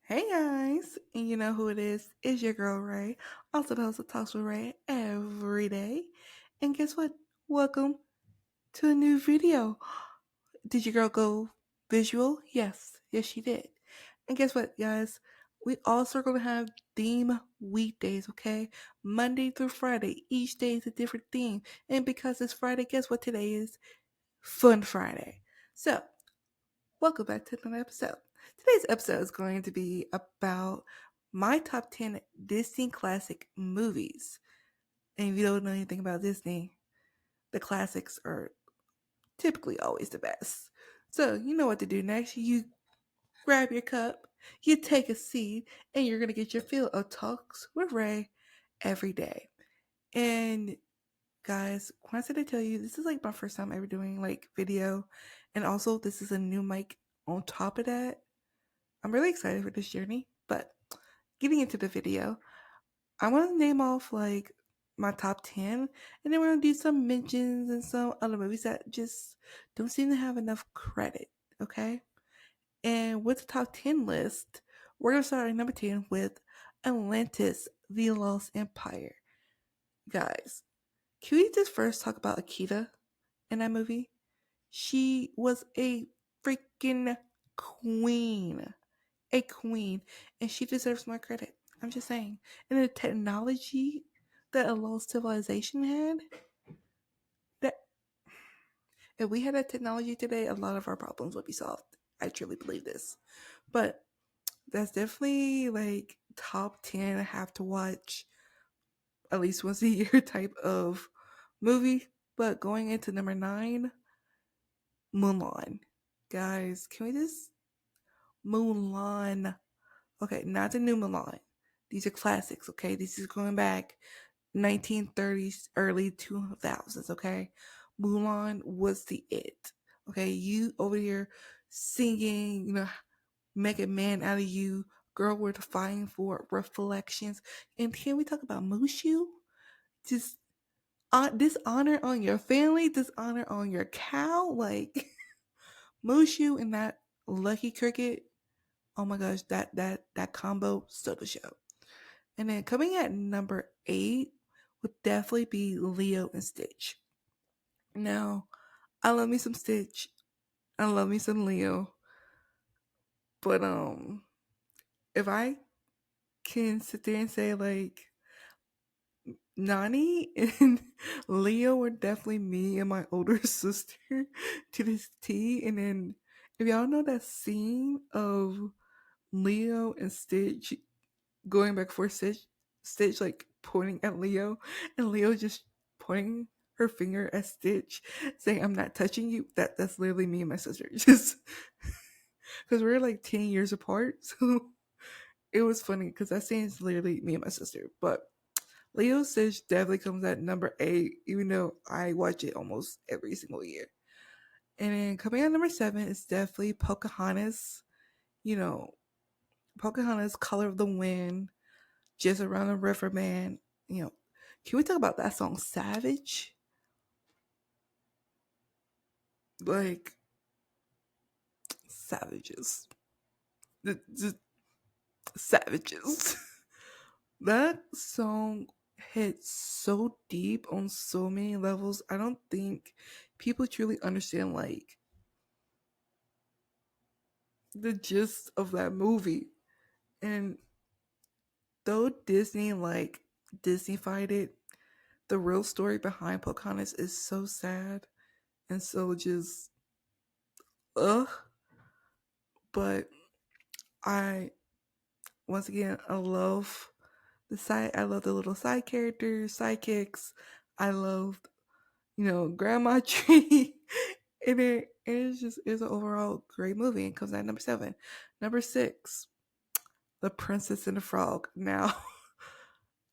Hey guys, and you know who it is? It's your girl Ray, also the host of Talks with Ray every day. And guess what? Welcome to a new video. Did your girl go visual? Yes, she did. And guess what, guys? We also are gonna have theme weekdays, okay? Monday through Friday. Each day is a different theme. And because it's Friday, guess what today is? Fun Friday. So welcome back to another episode. Today's episode is going to be about my top 10 Disney classic movies. And if you don't know anything about Disney, the classics are typically always the best. So, you know what to do next. You grab your cup, you take a seat, and you're going to get your fill of Talks with Ray every day. And guys, wanted to tell you, this is like my first time ever doing like video. And also, this is a new mic on top of that. I'm really excited for this journey, but getting into the video, I want to name off like my top 10, and then we're going to do some mentions and some other movies that just don't seem to have enough credit, okay? And with the top 10 list, we're going to start at number 10 with Atlantis, The Lost Empire. Guys, can we just first talk about Akita in that movie? She was a freaking queen. A queen, and she deserves more credit. I'm just saying. And the technology that a lost civilization had, that if we had that technology today, a lot of our problems would be solved. I truly believe this. But that's definitely like top 10 I have to watch at least once a year type of movie. But going into number 9, Mulan. Guys, can we just Mulan? Okay, not the new Mulan. These are classics, okay? This is going back 1930s, early 2000s, okay? Mulan was the it. Okay, you over here singing, make a man out of you, girl worth fighting for, reflections. And can we talk about Mushu? Just dishonor on your family, dishonor on your cow, like Mushu and that Lucky Cricket. Oh my gosh, that combo stole the show. And then coming at number 8 would definitely be Leo and Stitch. Now, I love me some Stitch. I love me some Leo. But if I can sit there and say like Nani and Leo were definitely me and my older sister to this T. And then if y'all know that scene of Leo and Stitch going back for Stitch like pointing at Leo, and Leo just pointing her finger at Stitch, saying, "I'm not touching you." That's literally me and my sister, just because we're like 10 years apart. So it was funny because that scene is literally me and my sister. But Leo Stitch definitely comes at number 8, even though I watch it almost every single year. And then coming at number 7 is definitely Pocahontas. You know, Pocahontas, Color of the Wind, Just Around the River, man. You know, can we talk about that song, Savage? Like, savages. Just savages. That song hits so deep on so many levels. I don't think people truly understand, like, the gist of that movie. And though Disney, like, Disney-fied it, the real story behind Pocahontas is so sad and so just, ugh. But I once again I love I love the little side characters, sidekicks. I love Grandma Tree. It's an overall great movie. It comes at number 7. Number 6, The Princess and the Frog. Now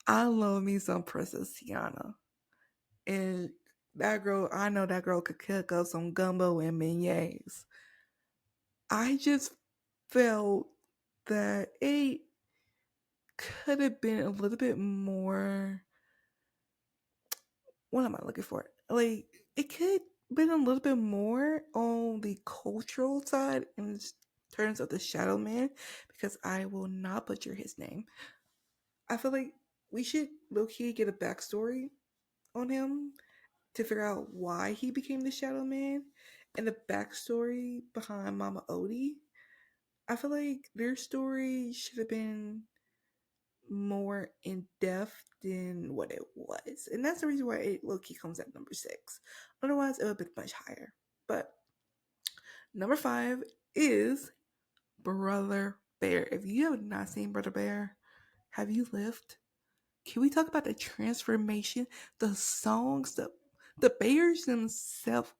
I love me some Princess Tiana. And that girl, I know that girl could cook up some gumbo and beignets. I just felt that it could have been a little bit more. What am I looking for? Like, it could have been a little bit more on the cultural side and terms of the Shadow Man, because I will not butcher his name. I feel like we should low key get a backstory on him to figure out why he became the Shadow Man and the backstory behind Mama Odie. I feel like their story should have been more in depth than what it was. And that's the reason why it low key comes at number 6. Otherwise, it would have been much higher. But number 5 is Brother Bear. If you have not seen Brother Bear, have you lived? Can we talk about the transformation, the songs, the bears themselves,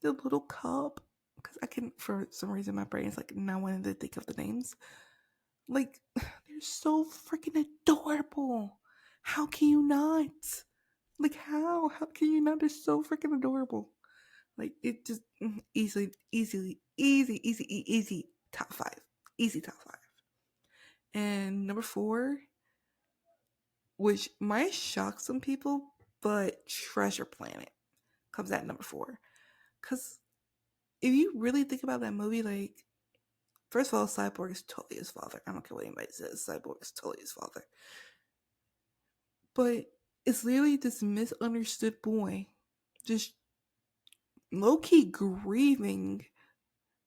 the little cub? Because I can, for some reason, my brain is like not wanting to think of the names. Like, they're so freaking adorable. How can you not? Like, how? How can you not? They're so freaking adorable. Like, it just easy top 5. Easy top 5. And number 4, which might shock some people, but Treasure Planet comes at number 4. Because if you really think about that movie, like, first of all, Cyborg is totally his father. I don't care what anybody says. Cyborg is totally his father. But it's literally this misunderstood boy just low-key grieving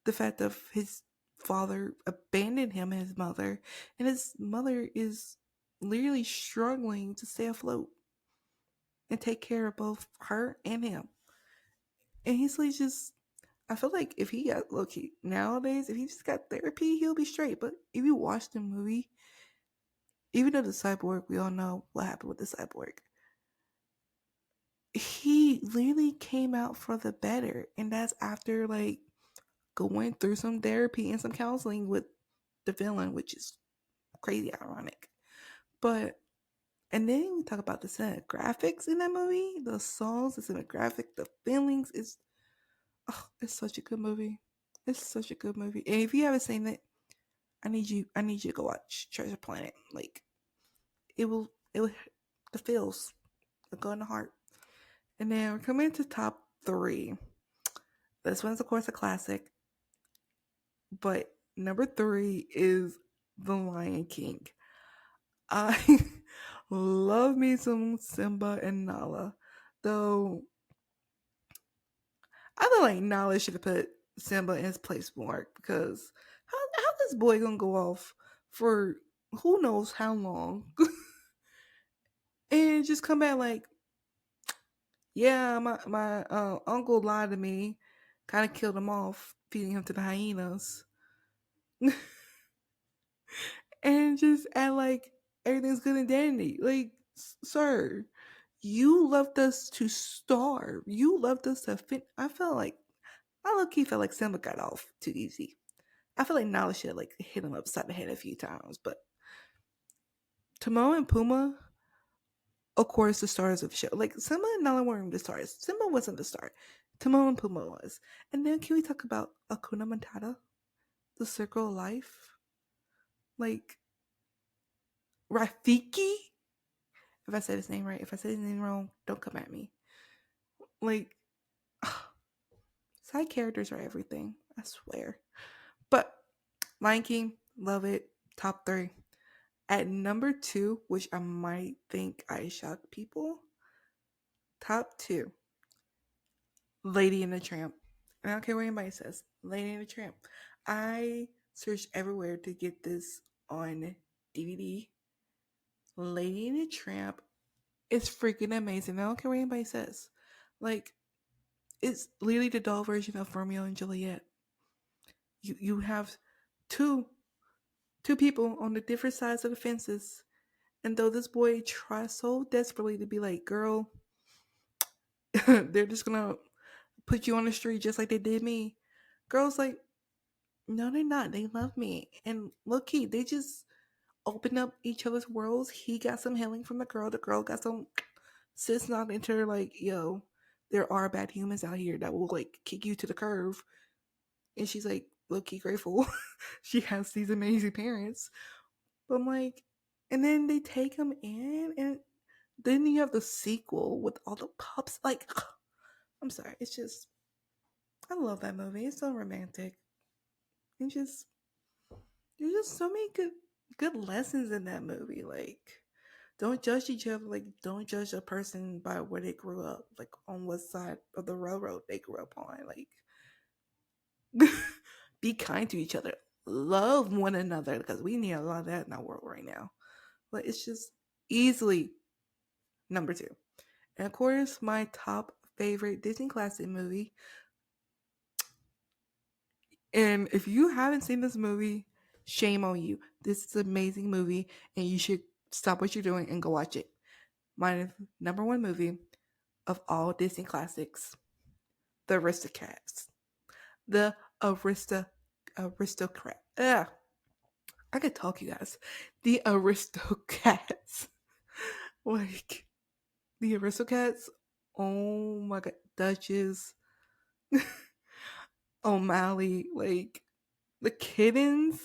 the fact of his father abandoned him and his mother, and his mother is literally struggling to stay afloat and take care of both her and him. And he's like, just, I feel like if he got low-key nowadays, if he just got therapy, he'll be straight. But if you watch the movie, even though the cyborg, we all know what happened with the cyborg, he literally came out for the better. And that's after like going through some therapy and some counseling with the villain, which is crazy ironic. But and then we talk about the cinematographics in that movie, the songs, the cinematographic, the feelings. It's such a good movie. It's such a good movie. And if you haven't seen it, I need you to go watch Treasure Planet. Like, it will the feels, the go in the heart. And then we're coming to top 3. This one's of course a classic, but number 3 is The Lion King. I love me some Simba and Nala, though I feel like Nala should have put Simba in his place more, because how this boy gonna go off for who knows how long and just come back like, yeah, my uncle lied to me, kind of killed him off, feeding him to the hyenas, and just act like everything's good and dandy. Like, sir, you left us to starve. You left us to fit. I low key felt like Simba got off too easy. I feel like Nala should like hit him upside the head a few times, but Timon and Pumbaa, of course, the stars of the show. Like, Simba and Nala weren't the stars. Simba wasn't the star. Timon and Pumbaa was. And then can we talk about Hakuna Matata, the circle of life? Like, Rafiki. If I said his name right, if I said his name wrong, don't come at me. Like, side characters are everything. I swear. But Lion King, love it. Top 3. At number 2, which I might think I shocked people, top 2, Lady and the Tramp. And I don't care what anybody says. Lady and the Tramp. I searched everywhere to get this on DVD. Lady and the Tramp is freaking amazing. I don't care what anybody says. Like, it's literally the doll version of Romeo and Juliet. You have two people on the different sides of the fences. And though this boy tries so desperately to be like, girl, they're just gonna put you on the street just like they did me. Girl's like, no, they're not. They love me. And look, they just open up each other's worlds. He got some healing from the girl. The girl got some sis not into her, like, yo, there are bad humans out here that will like kick you to the curve. And she's like, low key grateful she has these amazing parents. But I'm like, and then they take him in, and then you have the sequel with all the pups. Like, I'm sorry, it's just, I love that movie. It's so romantic. And just there's just so many good lessons in that movie. Like, don't judge each other. Like, don't judge a person by where they grew up, like on what side of the railroad they grew up on. Like, be kind to each other, love one another, because we need a lot of that in our world right now. But it's just easily number two. And of course, my top favorite Disney classic movie. And if you haven't seen this movie, shame on you. This is an amazing movie, and you should stop what you're doing and go watch it. My number one movie of all Disney classics, The Aristocats. The Aristocrat. Ugh, I could talk, you guys. The Aristocats. Like, the Aristocats. Oh my god. Duchess. O'Malley. Like, the kittens.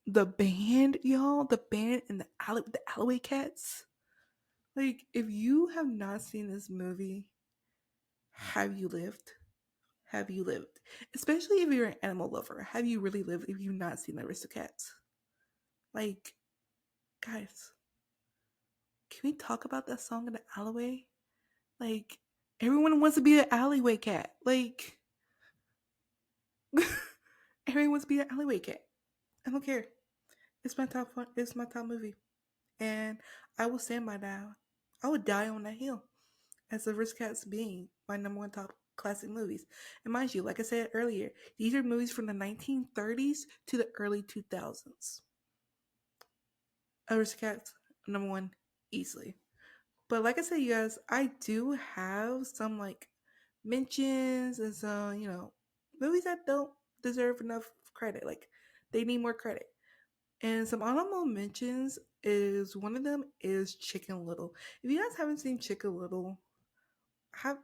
The band, y'all. The band and the Alleyway Cats. Like, if you have not seen this movie, have you lived? Have you lived? Especially if you're an animal lover. Have you really lived if you've not seen the Aristocats? Like, guys, can we talk about that song in the alleyway? Like, everyone wants to be an alleyway cat. Like, everyone wants to be an alleyway cat. I don't care. It's my top fun. It's my top movie, and I will stand by that. I would die on that hill as the Aristocats being my number one top classic movies. And mind you, like I said earlier, these are movies from the 1930s to the early 2000s. Aristocats, number one, easily. But like I said, you guys, I do have some like mentions and some, movies that don't deserve enough credit. Like, they need more credit. And some honorable mentions is one of them is Chicken Little. If you guys haven't seen Chicken Little, have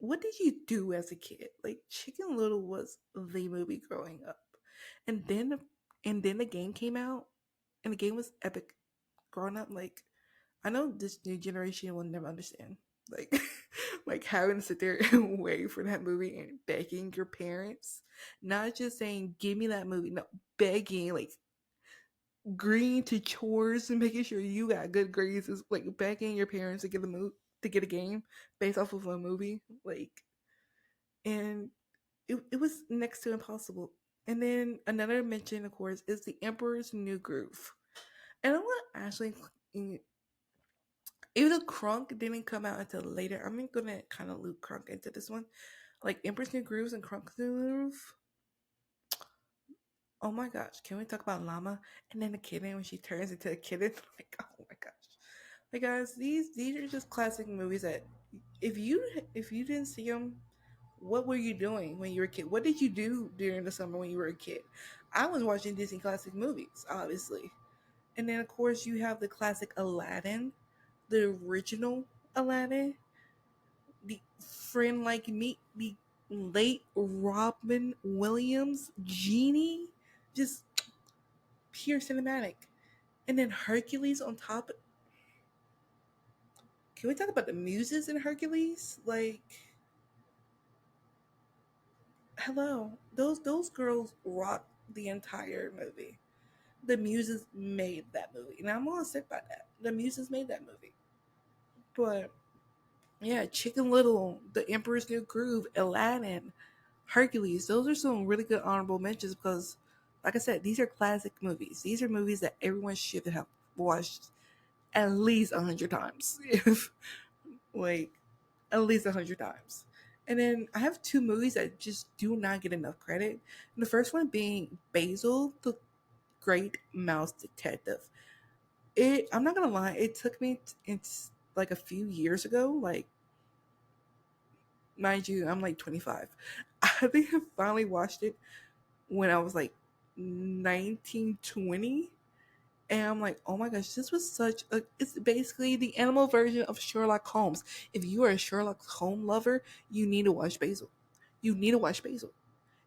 what did you do as a kid? Like, Chicken Little was the movie growing up. And then the game came out, and the game was epic. Growing up, like, I know this new generation will never understand. Like, like having to sit there and wait for that movie and begging your parents, not just saying "Give me that movie," no, begging, like agreeing to chores and making sure you got good grades is like begging your parents to get to get a game based off of a movie, like, and it was next to impossible. And then another mention, of course, is The Emperor's New Groove. And I want to actually, even though Crunk didn't come out until later, I'm gonna kind of loop Crunk into this one. Like, Emperor's New Grooves and Crunk's New Groove. Oh my gosh, can we talk about Llama and then the kitten when she turns into a kitten? Like, oh my gosh. Like, guys, these are just classic movies that if you didn't see them, what were you doing when you were a kid? What did you do during the summer when you were a kid? I was watching Disney classic movies, obviously. And then of course you have the classic Aladdin, the original Aladdin, the Friend Like Me, the late Robin Williams genie, just pure cinematic. And then Hercules on top. Can we talk about the muses in Hercules? Like, hello, those girls rock the entire movie. The muses made that movie, and I'm gonna stick by that. The muses made that movie. But yeah, Chicken Little, The Emperor's New Groove, Aladdin, Hercules. Those are some really good honorable mentions because, like I said, these are classic movies. These are movies that everyone should have watched at least 100 times, if like at least 100 times. And then I have two movies that just do not get enough credit. And the first one being Basil, the Great Mouse Detective. I'm not gonna lie, it took me it's like a few years ago, like, mind you, I'm like 25. I think I finally watched it when I was like 1920. And I'm like, oh my gosh, this was such a. It's basically the animal version of Sherlock Holmes. If you are a Sherlock Holmes lover, you need to watch Basil. You need to watch Basil.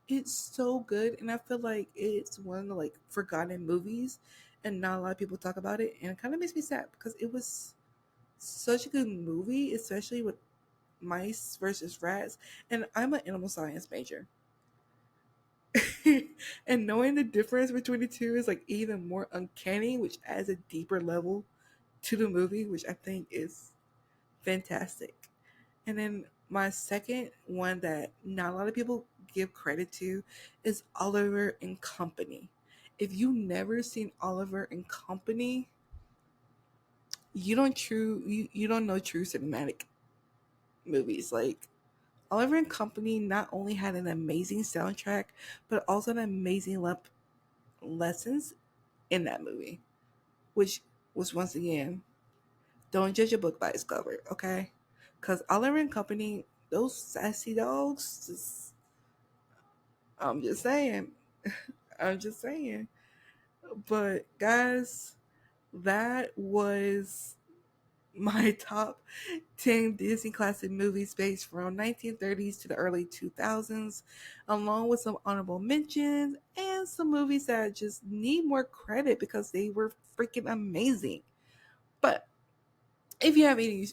It's so good, and I feel like it's one of the like forgotten movies, and not a lot of people talk about it, and it kind of makes me sad because it was such a good movie, especially with mice versus rats. And I'm an animal science major. And knowing the difference between the two is like even more uncanny, which adds a deeper level to the movie, which I think is fantastic. And then my second one that not a lot of people give credit to is Oliver and Company. If you never seen Oliver and Company, you don't know true cinematic movies. Like Oliver and Company not only had an amazing soundtrack, but also an amazing lessons in that movie, which was once again, don't judge a book by its cover, okay? Because Oliver and Company, those sassy dogs, I'm just saying, I'm just saying. But guys, that was my top 10 Disney classic movies based from 1930s to the early 2000s, along with some honorable mentions and some movies that just need more credit because they were freaking amazing. But if you have any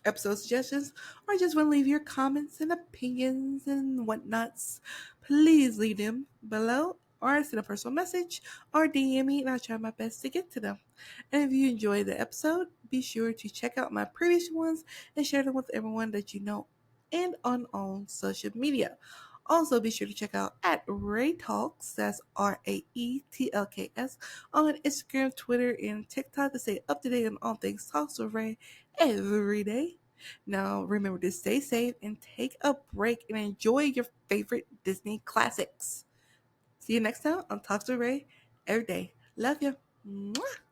episode suggestions or just want to leave your comments and opinions and whatnots, please leave them below or send a personal message or DM me and I'll try my best to get to them. And if you enjoyed the episode, be sure to check out my previous ones and share them with everyone that you know and on social media. Also, be sure to check out at Ray Talks, that's RAETLKS, on Instagram, Twitter, and TikTok to stay up to date on all things Talks with Ray every day. Now, remember to stay safe and take a break and enjoy your favorite Disney classics. See you next time on Talks with Ray every day. Love you. Mwah!